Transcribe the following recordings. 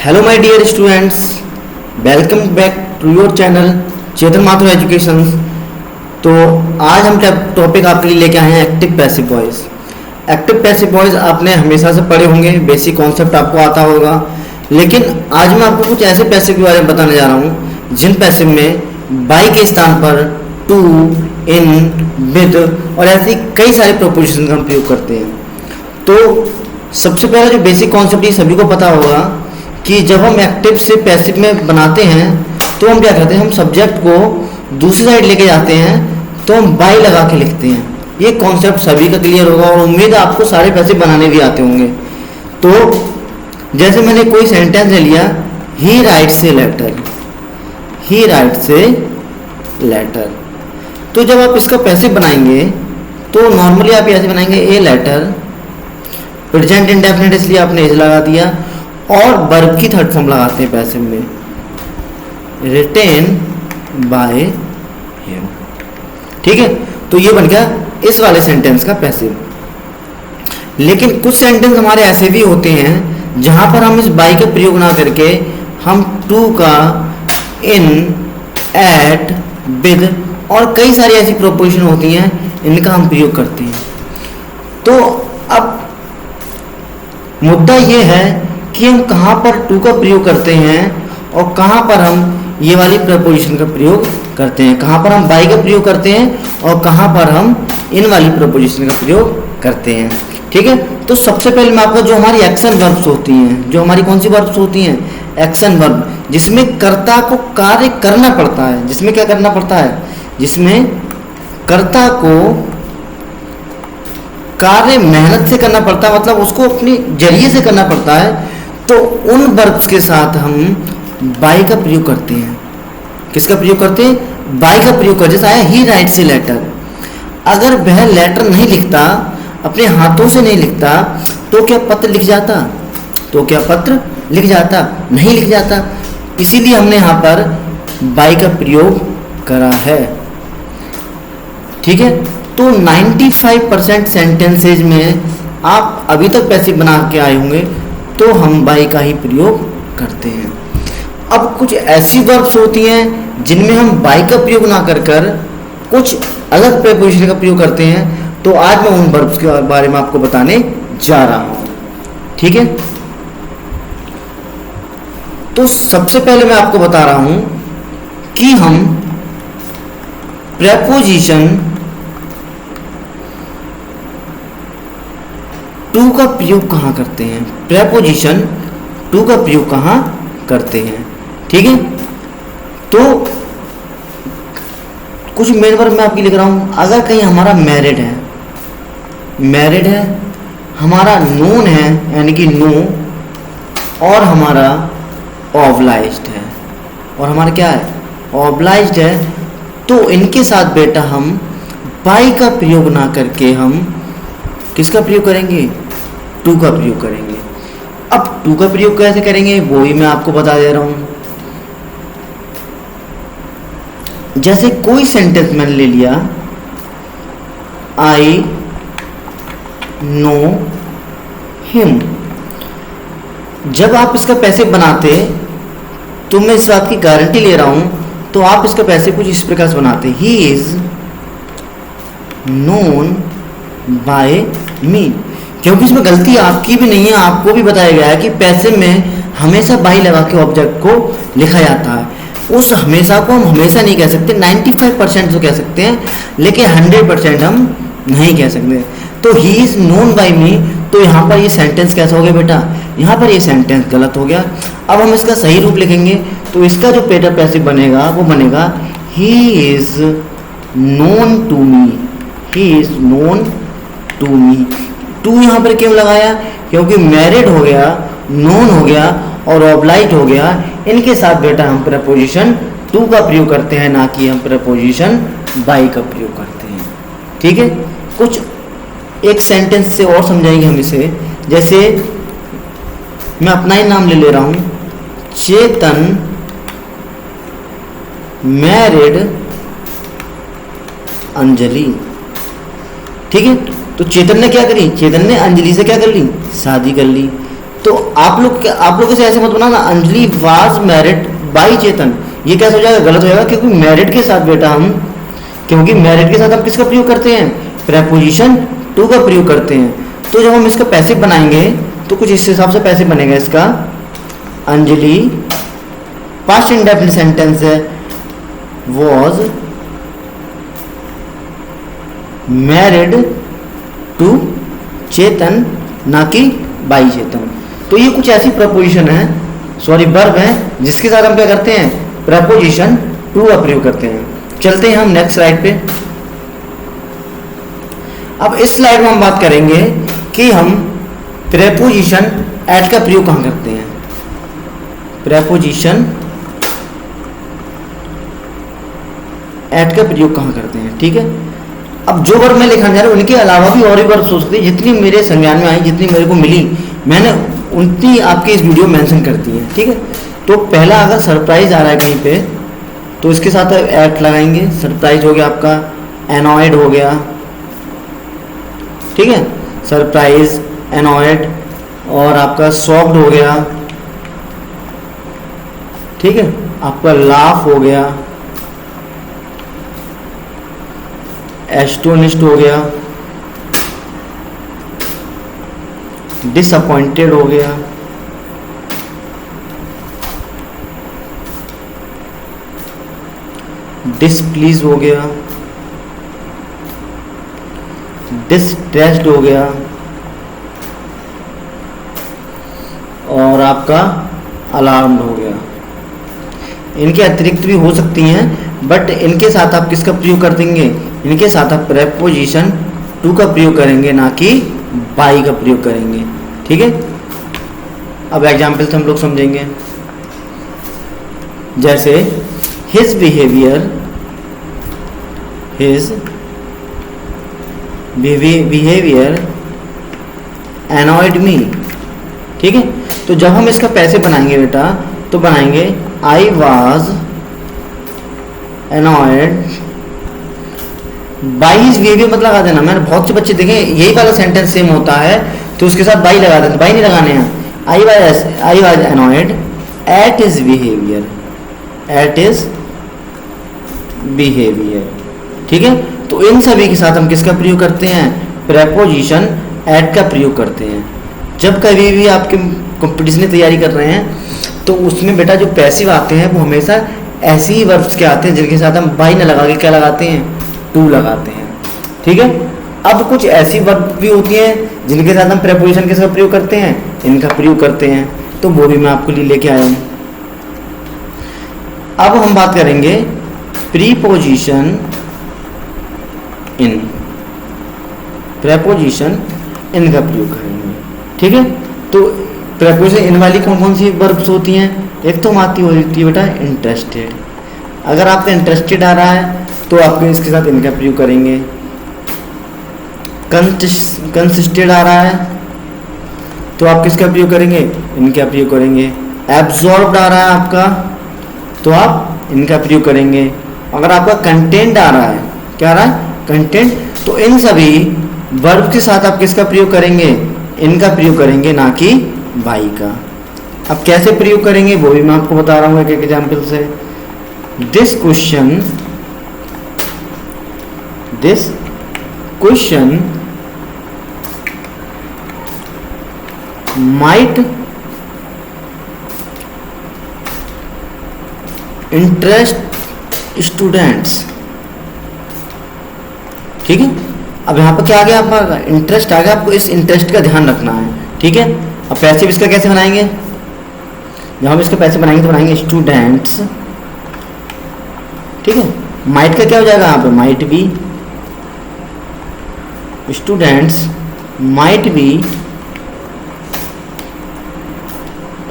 Hello my dear students, welcome back to your channel Chetan Mathur education. तो आज हम topic आपके लिए लेके आए हैं active passive voice. Active passive voice आपने हमेशा से पढ़े होंगे, बेसिक कॉन्सेप्ट आपको आता होगा, लेकिन आज मैं आपको कुछ ऐसे पैसिव के बारे में बताने जा रहा हूँ जिन पैसिव में बाई के स्थान पर टू, इन, विद और ऐसी कई सारे प्रोपोजिशन का हम प्रयोग करते हैं। तो सबसे पहला जो बेसिक कॉन्सेप्ट ये सभी को पता होगा कि जब हम एक्टिव से पैसिव में बनाते हैं तो हम क्या करते हैं, हम सब्जेक्ट को दूसरी साइड लेके जाते हैं तो हम बाई लगा के लिखते हैं। ये कॉन्सेप्ट सभी का क्लियर होगा और उम्मीद है आपको सारे पैसिव बनाने भी आते होंगे। तो जैसे मैंने कोई सेंटेंस ले लिया, he writes a letter, he writes a letter. तो जब आप इसका पैसिव बनाएंगे तो नॉर्मली आप ऐसे बनाएंगे, ए लेटर, प्रेजेंट इंडेफिनिट इसलिए आपने इज लगा दिया और वर्ब की थर्ड फॉर्म लगाते हैं पैसिव में, रिटेन बाय हिम। ठीक है, तो ये बन गया इस वाले सेंटेंस का पैसिव। लेकिन कुछ सेंटेंस हमारे ऐसे भी होते हैं जहां पर हम इस बाय का प्रयोग ना करके हम टू का, इन, एट, विद और कई सारी ऐसी प्रोपोजिशन होती हैं इनका हम प्रयोग करते हैं। तो अब मुद्दा ये है कि हम कहाँ पर टू का प्रयोग करते हैं और कहाँ पर हम ये वाली प्रपोजिशन का प्रयोग करते हैं, कहाँ पर हम बाई का प्रयोग करते हैं और कहाँ पर हम इन वाली प्रपोजिशन का प्रयोग करते हैं। ठीक है, तो सबसे पहले मैं आपको जो हमारी एक्शन वर्ब्स होती हैं, जो हमारी कौन सी वर्ब्स होती हैं, एक्शन वर्ब, जिसमें कर्ता को कार्य करना पड़ता है, जिसमें क्या करना पड़ता है, जिसमें कर्ता को कार्य मेहनत से करना पड़ता है, मतलब उसको अपने जरिए से करना पड़ता है, तो उन वर्ब्स के साथ हम बाई का प्रयोग करते हैं। किसका प्रयोग करते हैं, बाई का प्रयोग करते हैं। जैसे आया ही राइट्स ए लेटर, अगर वह लेटर नहीं लिखता, अपने हाथों से नहीं लिखता, तो क्या पत्र लिख जाता, तो क्या पत्र लिख जाता, नहीं लिख जाता। इसीलिए हमने यहाँ पर बाई का प्रयोग करा है। ठीक है, तो 95% सेंटेंसेज में आप अभी तक पैसिव बना के आए होंगे तो हम बाई का ही प्रयोग करते हैं। अब कुछ ऐसी वर्ब्स होती हैं जिनमें हम बाई का प्रयोग ना कर कर कुछ अलग प्रीपोजिशन का प्रयोग करते हैं, तो आज मैं उन वर्ब्स के बारे में आपको बताने जा रहा हूं। ठीक है, तो सबसे पहले मैं आपको बता रहा हूं कि हम प्रीपोजिशन टू का प्रयोग कहाँ करते हैं, प्रीपोजिशन टू का प्रयोग कहाँ करते हैं। ठीक है, तो कुछ मेन वर्ब मैं आपकी लिख रहा हूँ। अगर कहीं हमारा मैरिड है, मैरिड है, हमारा नोन है यानी कि नो, और हमारा ऑब्लाइज्ड है, और हमारा क्या है, ऑब्लाइज्ड है, तो इनके साथ बेटा हम बाई का प्रयोग ना करके हम किसका प्रयोग करेंगे, टू का प्रयोग करेंगे। अब टू का प्रयोग कैसे करेंगे वो ही मैं आपको बता दे रहा हूं। जैसे कोई सेंटेंस मैंने ले लिया, आई नो हिम। जब आप इसका पैसिव बनाते तो मैं इस बात की गारंटी ले रहा हूं, तो आप इसका पैसिव कुछ इस प्रकार से बनाते, ही इज नोन बाय मी। क्योंकि इसमें गलती आपकी भी नहीं है, आपको भी बताया गया है कि पैसिव में हमेशा बाई लगा के ऑब्जेक्ट को लिखा जाता है। उस हमेशा को हम हमेशा नहीं कह सकते, 95% तो कह सकते हैं, लेकिन 100% हम नहीं कह सकते। तो ही इज नोन बाय मी, तो यहाँ पर ये सेंटेंस कैसा हो गया बेटा, यहाँ पर ये सेंटेंस गलत हो गया। अब हम इसका सही रूप लिखेंगे तो इसका जो पेटर पैसिव बनेगा वो बनेगा, he is known to me, he is known to me. टू यहाँ पर क्यों लगाया, क्योंकि मैरिड हो गया, नोन हो गया और ऑब्लाइज्ड हो गया, इनके साथ बेटा हम प्रपोजिशन टू का प्रयोग करते हैं, ना कि हम प्रपोजिशन बाई का प्रयोग करते हैं। ठीक है, कुछ एक सेंटेंस से और समझाएंगे हम इसे। जैसे मैं अपना ही नाम ले रहा हूं, चेतन मैरिड अंजलि। ठीक है, तो चेतन ने क्या करी, चेतन ने अंजलि से क्या कर ली, शादी कर ली। तो आप लोग इसे ऐसे मत बनाना, अंजलि वाज मैरिड बाई चेतन, ये कैसे हो जाएगा, गलत हो जाएगा, क्योंकि मैरिड के साथ बेटा हम, क्योंकि मैरिड के साथ हम किसका प्रयोग करते हैं, प्रेपोजिशन टू का प्रयोग करते हैं। तो जब हम इसका पैसिव बनाएंगे तो कुछ इस हिसाब से पैसिव बनेगा इसका, अंजलि पास्ट इंडेफिनिट सेंटेंस है, वॉज मैरिड टू चेतन, ना कि बाई चेतन। तो ये कुछ ऐसी प्रपोजिशन है, सॉरी वर्ब है, जिसके साथ हम क्या करते हैं, प्रपोजिशन टू का प्रयोग करते हैं। चलते हैं हम नेक्स्ट स्लाइड पे। अब इस स्लाइड में हम बात करेंगे कि हम प्रेपोजिशन एट का प्रयोग कहाँ करते हैं, प्रेपोजिशन एट का प्रयोग कहाँ करते हैं, ठीक है। अब जो वर्ब मैं लिखाने जा रहा हूँ उनके अलावा भी और भी वर्ब हो सकते हैं, जितनी मेरे संज्ञान में आई, जितनी मेरे को मिली, मैंने उतनी आपके इस वीडियो में मेंशन कर दी है, ठीक है। तो पहला अगर सरप्राइज आ रहा है कहीं पे तो इसके साथ एट लगाएंगे, सरप्राइज हो गया आपका, एनॉयड हो गया, ठीक है, सरप्राइज, एनॉयड, और आपका शॉक्ड हो गया, ठीक है, आपका लाफ हो गया, एस्टोनिश्ड हो गया, डिसअपॉइंटेड हो गया, डिसप्लीज हो गया, डिस्ट्रेस्ड हो गया, और आपका अलार्म्ड हो गया। इनके अतिरिक्त भी हो सकती हैं, बट इनके साथ आप किसका प्रयोग कर देंगे, इनके साथ आप प्रेपोजिशन टू का प्रयोग करेंगे, ना कि बाई का प्रयोग करेंगे, ठीक है। अब एग्जाम्पल से हम लोग समझेंगे, जैसे हिज बिहेवियर एनॉयड मी, ठीक है। तो जब हम इसका पैसे बनाएंगे बेटा तो बनाएंगे I was annoyed by his behaviour मत लगा देना, मैंने बहुत से बच्चे देखे यही वाला सेंटेंस सेम होता है तो उसके साथ बाई लगा देते, बाई नहीं लगाने हैं। I was annoyed at his behaviour, at his behaviour, ठीक है। तो इन सभी के साथ हम किसका प्रयोग करते हैं, प्रेपोजिशन एट का प्रयोग करते हैं। जब कभी भी आपके कंपटीशन की तैयारी कर रहे हैं तो उसमें बेटा जो पैसिव आते हैं वो हमेशा ऐसे ही वर्ब्स के आते हैं जिनके साथ हम बाई न लगा के क्या लगाते हैं, टू लगाते हैं, ठीक है। अब कुछ ऐसी वर्ब भी होती हैं जिनके साथ हम प्रेपोजिशन किसका प्रयोग करते हैं, इनका प्रयोग करते हैं, तो वो भी मैं आपके लिए लेके आया हूँ। अब हम बात करेंगे प्रीपोजिशन इन, प्रेपोजिशन इन का प्रयोग करेंगे, ठीक है। तो प्रेपोजिशन इन वाली कौन कौन सी वर्ब्स होती हैं, एक तो आती होती है बेटा इंटरेस्टेड, अगर आपका इंटरेस्टेड आ रहा है तो आप इसके साथ इनका प्रयोग करेंगे। कंसिस्टेड आ रहा है तो आप किसका प्रयोग करेंगे, इनका प्रयोग करेंगे। एब्जॉर्ब्ड आ रहा है आपका तो आप इनका प्रयोग करेंगे। अगर आपका कंटेंट आ रहा है, क्या आ रहा है, कंटेंट, तो इन सभी वर्ब के साथ आप किसका प्रयोग करेंगे, इनका प्रयोग करेंगे, ना कि बाई का। अब कैसे प्रयोग करेंगे वो भी मैं आपको बता रहा हूँ एक एक एग्जाम्पल से। This question might interest students, ठीक है। अब यहाँ पर क्या आ गया, आपका इंटरेस्ट आ गया, आपको इस इंटरेस्ट का ध्यान रखना है, ठीक है। अब पैसे इसका कैसे बनाएंगे, जब हम इसके पैसे बनाएंगे तो बनाएंगे स्टूडेंट्स, ठीक है। माइट का क्या हो जाएगा यहाँ पे, might be, students might be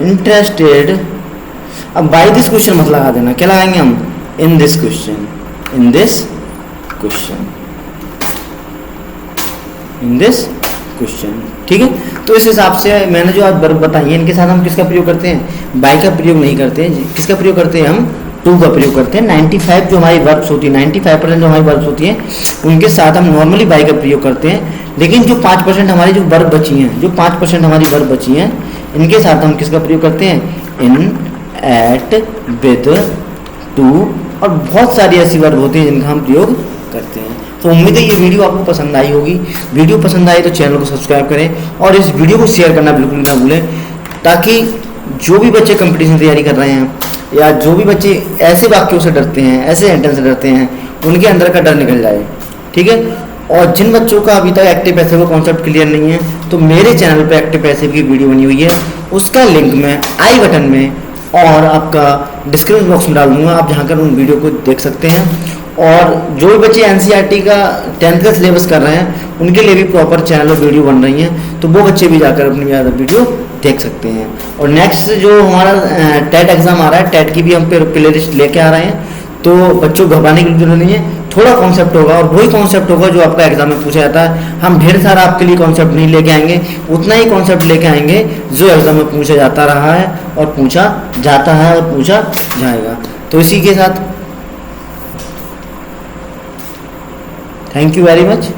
interested. अब बाय दिस क्वेश्चन मत लगा देना, क्या लगाएंगे हम, in this question, in this question, in this question, ठीक है। तो इस हिसाब से मैंने जो आज वर्ब बताई है इनके साथ हम किसका प्रयोग करते हैं, बाय का प्रयोग नहीं करते हैं, किसका प्रयोग करते हैं, हम टू का प्रयोग करते हैं। 95 जो हमारी वर्ब्स होती है, 95% जो हमारी वर्ब्स होती हैं उनके साथ हम नॉर्मली बाय का प्रयोग करते हैं। लेकिन जो 5% हमारी जो वर्ब बची हैं, जो 5% हमारी वर्ब बची हैं इनके साथ हम किसका प्रयोग करते हैं? इन, एट, विद, टू और बहुत सारी ऐसी वर्ब होती हैं जिनका हम प्रयोग करते हैं। तो उम्मीद है ये वीडियो आपको पसंद आई होगी। वीडियो पसंद आई तो चैनल को सब्सक्राइब करें और इस वीडियो को शेयर करना बिल्कुल ना भूलें, ताकि जो भी बच्चे कंपटीशन की तैयारी कर रहे हैं या जो भी बच्चे ऐसे वाक्यों से डरते हैं, ऐसे सेंटेंस से डरते हैं, उनके अंदर का डर निकल जाए। ठीक है। और जिन बच्चों का अभी तक एक्टिव पैसिव का कॉन्सेप्ट क्लियर नहीं है, तो मेरे चैनल पे एक्टिव पैसिव की वीडियो बनी हुई है, उसका लिंक मैं आई बटन में और आपका डिस्क्रिप्शन बॉक्स में डाल दूंगा, आप जहाँ कर उन वीडियो को देख सकते हैं। और जो भी बच्चे एनसीईआरटी का 10th का सिलेबस कर रहे हैं, उनके लिए भी प्रॉपर चैनल और वीडियो बन रही हैं, तो वो बच्चे भी जाकर अपनी वीडियो देख सकते हैं। और नेक्स्ट जो हमारा टेट एग्ज़ाम आ रहा है, टेट की भी हम प्ले लिस्ट लेके आ रहे हैं, तो बच्चों को घबराने की जरूरत नहीं है। थोड़ा कॉन्सेप्ट होगा और वही कॉन्सेप्ट होगा जो आपका एग्जाम में पूछा जाता है। हम ढेर सारा आपके लिए कॉन्सेप्ट नहीं लेके आएंगे, उतना ही कॉन्सेप्ट लेके आएंगे जो एग्जाम में पूछा जाता रहा है और पूछा जाता है और पूछा जाएगा। तो इसी के साथ थैंक यू वेरी मच।